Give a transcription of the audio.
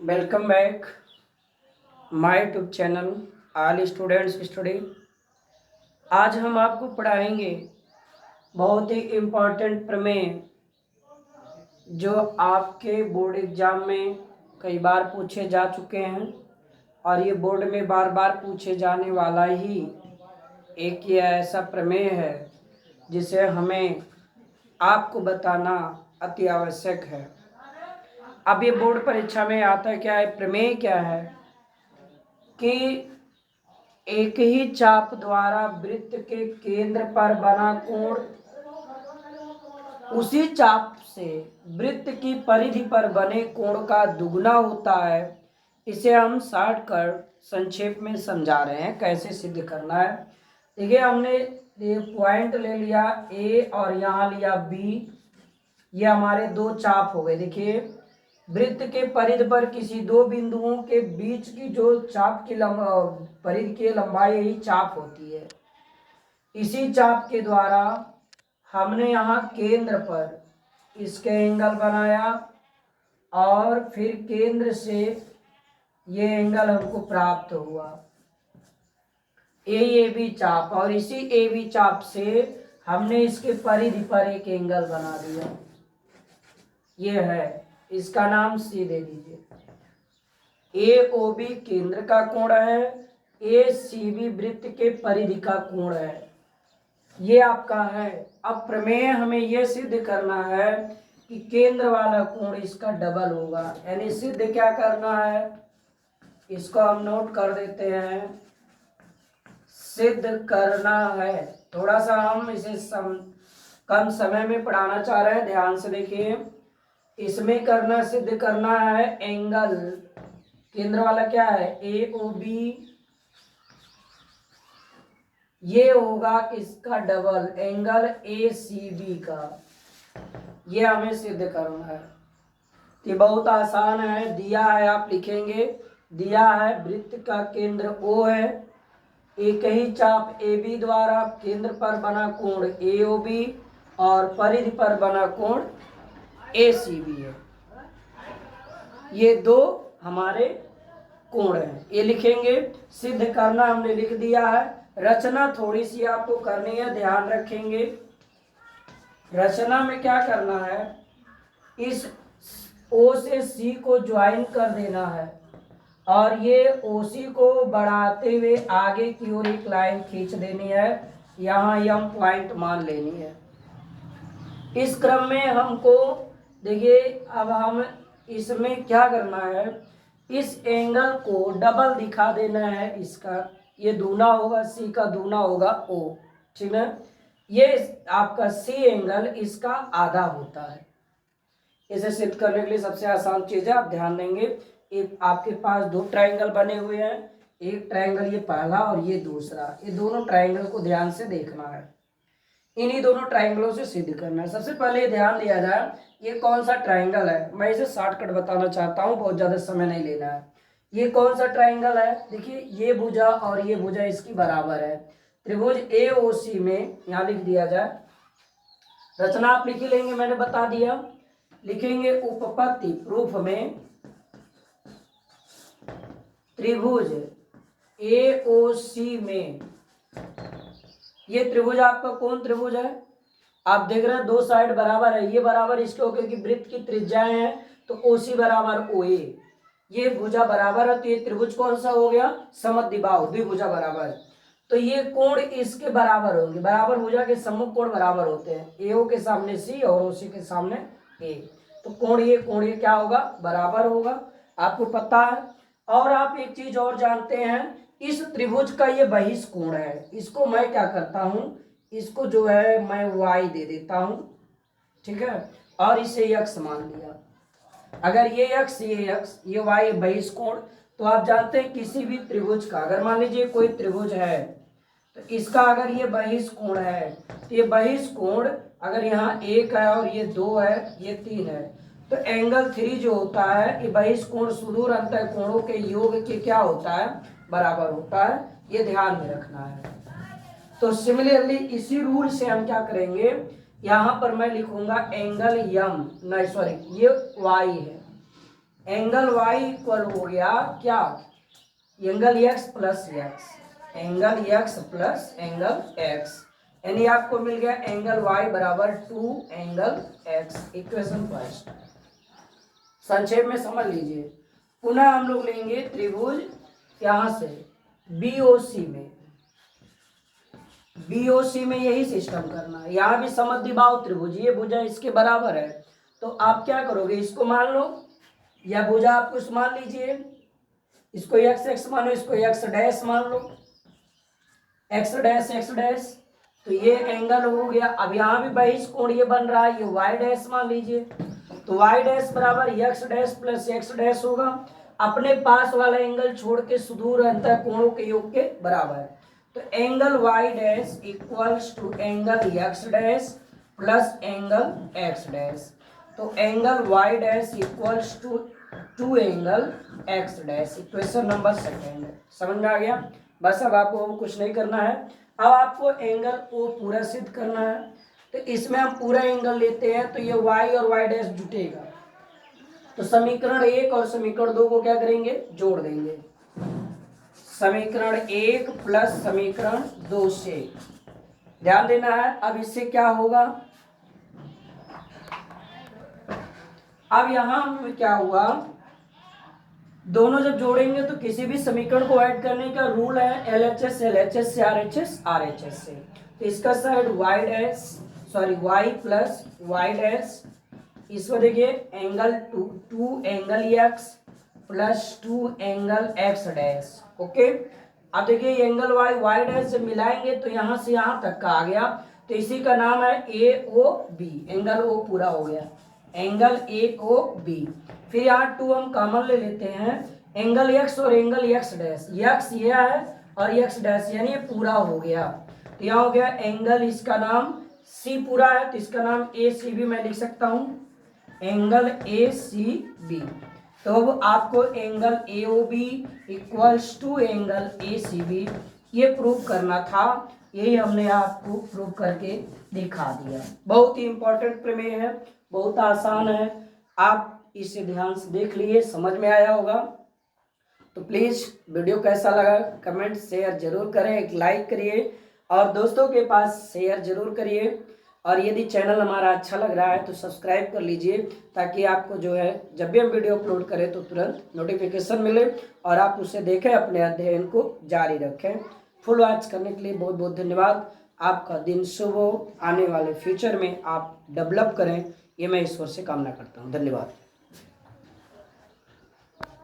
Welcome back my YouTube channel all students study. आज हम आपको पढ़ाएंगे बहुत ही इम्पोर्टेंट प्रमेय जो आपके बोर्ड एग्जाम में कई बार पूछे जा चुके हैं और ये बोर्ड में बार बार पूछे जाने वाला ही एक ये ऐसा प्रमेय है जिसे हमें आपको बताना अति आवश्यक है। अब ये बोर्ड परीक्षा में आता है क्या है, प्रमेय क्या है कि एक ही चाप द्वारा वृत्त के केंद्र पर बना कोण उसी चाप से वृत्त की परिधि पर बने कोण का दुगना होता है। इसे हम शॉर्टकट संक्षेप में समझा रहे हैं कैसे सिद्ध करना है। देखिए, हमने ये पॉइंट ले लिया ए और यहाँ लिया बी, ये हमारे दो चाप हो गए। देखिए, वृत्त के परिधि पर किसी दो बिंदुओं के बीच की जो चाप की परिधि की लंबाई यही चाप होती है। इसी चाप के द्वारा हमने यहाँ केंद्र पर इसके एंगल बनाया और फिर केंद्र से ये एंगल हमको प्राप्त हुआ ए बी चाप, और इसी ए बी चाप से हमने इसके परिधि पर एक एंगल बना दिया। ये है, इसका नाम सी दे दीजिए। ए ओ बी केंद्र का कोण है, ए सी बी वृत्त के परिधि का कोण है। ये आपका है। अब प्रमेय हमें यह सिद्ध करना है कि केंद्र वाला कोण इसका डबल होगा। यानी सिद्ध क्या करना है, इसको हम नोट कर देते हैं। सिद्ध करना है, थोड़ा सा हम इसे कम समय में पढ़ाना चाह रहे हैं, ध्यान से देखिए। इसमें करना सिद्ध करना है एंगल, केंद्र वाला क्या है ए ओ बी, ये होगा किसका double, angle A C B का। ये हमें सिद्ध करना है। ये बहुत आसान है, दिया है आप लिखेंगे। दिया है वृत्त का केंद्र O है, एक ही चाप ए बी द्वारा केंद्र पर बना कोण ए ओ बी और परिधि पर बना कोण ए सी बी है। ये दो हमारे कोण हैं, ये लिखेंगे। सिद्ध करना हमने लिख दिया है। रचना थोड़ी सी आपको करनी है, ध्यान रखेंगे। रचना में क्या करना है, इस O से C को ज्वाइन कर देना है और ये OC को बढ़ाते हुए आगे की ओर एक लाइन खींच देनी है, यहाँ M पॉइंट मान लेनी है। इस क्रम में हमको देखिए, अब हम इसमें क्या करना है, इस एंगल को डबल दिखा देना है। इसका ये दूना होगा, सी का दूना होगा ओ, ठीक है। ये आपका सी एंगल इसका आधा होता है। इसे सिद्ध करने के लिए सबसे आसान चीज है, आप ध्यान देंगे। एक आपके पास दो ट्रायंगल बने हुए हैं, एक ट्रायंगल ये पहला और ये दूसरा, ये दोनों ट्रायंगल को ध्यान से देखना है। इन्हीं दोनों ट्रायंगलों से सिद्ध करना है। सबसे पहले ध्यान दिया जाए ये कौन सा ट्रायंगल है, मैं इसे शॉर्टकट बताना चाहता हूँ, बहुत ज़्यादा समय नहीं लेना है। ये कौन सा ट्रायंगल है, देखिए ये भुजा और ये भुजा इसकी बराबर है। त्रिभुज ए ओ सी में यहाँ लिख दिया जाए। रचना आप लिख लेंगे, मैंने बता दिया। लिखेंगे उपपत्ति प्रूफ में त्रिभुज ए ओ सी में, ये त्रिभुज आपका कौन त्रिभुज है, आप देख रहे हैं दो साइड बराबर है। ये बराबर इसके होकर कि वृत्त की त्रिज्याएं हैं, तो OC बराबर OA, ये भुजा बराबर है, तो ये त्रिभुज कौन सा हो गया, समद्विबाहु द्विभुजा बराबर। तो ये कोण इसके बराबर होंगे, बराबर भुजा के सम्मुख कोण बराबर होते हैं, AO के सामने C और OC के सामने A, तो कोण ये क्या होगा, बराबर होगा, आपको पता है। और आप एक चीज और जानते हैं, इस त्रिभुज का ये बहिष कोण है, इसको मैं क्या करता हूं, इसको जो है मैं y दे देता हूं, ठीक है, और इसे x मान लिया। अगर ये x ये y बहिष कोण, तो आप जानते हैं किसी भी त्रिभुज का, अगर मान लीजिए कोई त्रिभुज है तो इसका अगर ये बहिष कोण है, तो ये बहिष कोण अगर यहाँ 1 है और ये 2 है, ये 3 है, तो एंगल 3 जो होता है, ये बहिष कोण सुदूर अंतः कोणों के योग के क्या होता है, बराबर होता है। ये ध्यान में रखना है। तो सिमिलरली इसी रूल से हम क्या करेंगे, यहाँ पर मैं लिखूंगा एंगल यम, नहीं सॉरी ये y है, एंगल y इक्वल हो गया क्या, angle x plus x, angle x plus angle x, यानी आपको मिल गया एंगल y बराबर 2 एंगल x। इक्वेशन फर्स्ट संक्षेप में समझ लीजिए। पुनः हम लोग लेंगे त्रिभुज यहां से BOC में, BOC में यही सिस्टम करना है। यहाँ भी समद्विबाहु त्रिभुज, ये भुजा इसके बराबर है, तो आप क्या करोगे, इसको मान लो, या भुजा आप कुछ मान लीजिए, इसको एक्स एक्स मानो, इसको एक्स डैश मान लो, एक्स डैश, तो ये एंगल हो गया। अब यहाँ भी बहिष कोण ये बन रहा है, ये वाई डैश मान लीजिए, तो वाई डैश बराबर x dash plus x dash होगा। अपने पास वाला एंगल छोड़ के सुदूर अंतर कोणों के योग के बराबर है, तो angle Y dash equals to angle X dash plus angle X dash, तो angle Y dash equals to 2 angle X dash. Equation number second समझ में आ गया। बस अब आपको कुछ नहीं करना है, अब आपको एंगल ओ पूरा सिद्ध करना है। तो इसमें हम पूरा एंगल लेते हैं, तो ये y और y डैश जुटेगा, तो समीकरण 1 और समीकरण 2 को क्या करेंगे, जोड़ देंगे। समीकरण 1 प्लस समीकरण 2 से ध्यान देना है। अब इससे क्या होगा, अब यहां क्या हुआ, दोनों जब जोड़ेंगे तो किसी भी समीकरण को ऐड करने का रूल है LHS LHS से RHS से, तो इसका side y dash sorry y plus y dash, इसको देखिए angle 2 angle x plus 2 angle x dash. Okay, अब देखिए एंगल y डैश जब मिलाएंगे तो यहां से यहां तक का आ गया, तो इसी का नाम है AOB, एंगल O पूरा हो गया, एंगल AOB। फिर यहाँ 2 हम कॉमन ले लेते हैं, एंगल x और एंगल x डैश, x ये है और x डैश, यानी ये पूरा हो गया। तो यहाँ हो गया एंगल, इसका नाम C पूरा है, तो इसका नाम ACB मैं लिख सकता हूँ, एंगल ACB। तो अब आपको angle AOB equals to angle ACB ये प्रूव करना था, यही हमने आपको प्रूव करके दिखा दिया। बहुत ही इंपॉर्टेंट प्रमेय है, बहुत आसान है, आप इसे ध्यान से देख लिए, समझ में आया होगा। तो प्लीज़ वीडियो कैसा लगा कमेंट शेयर जरूर करें, एक लाइक करिए और दोस्तों के पास शेयर जरूर करिए, और यदि चैनल हमारा अच्छा लग रहा है तो सब्सक्राइब कर लीजिए, ताकि आपको जो है जब भी हम वीडियो अपलोड करें तो तुरंत नोटिफिकेशन मिले और आप उसे देखें, अपने अध्ययन को जारी रखें। फुल वॉच करने के लिए बहुत बहुत धन्यवाद। आपका दिन शुभ हो, आने वाले फ्यूचर में आप डेवलप करें, ये मैं ईश्वर से कामना करता हूँ। धन्यवाद।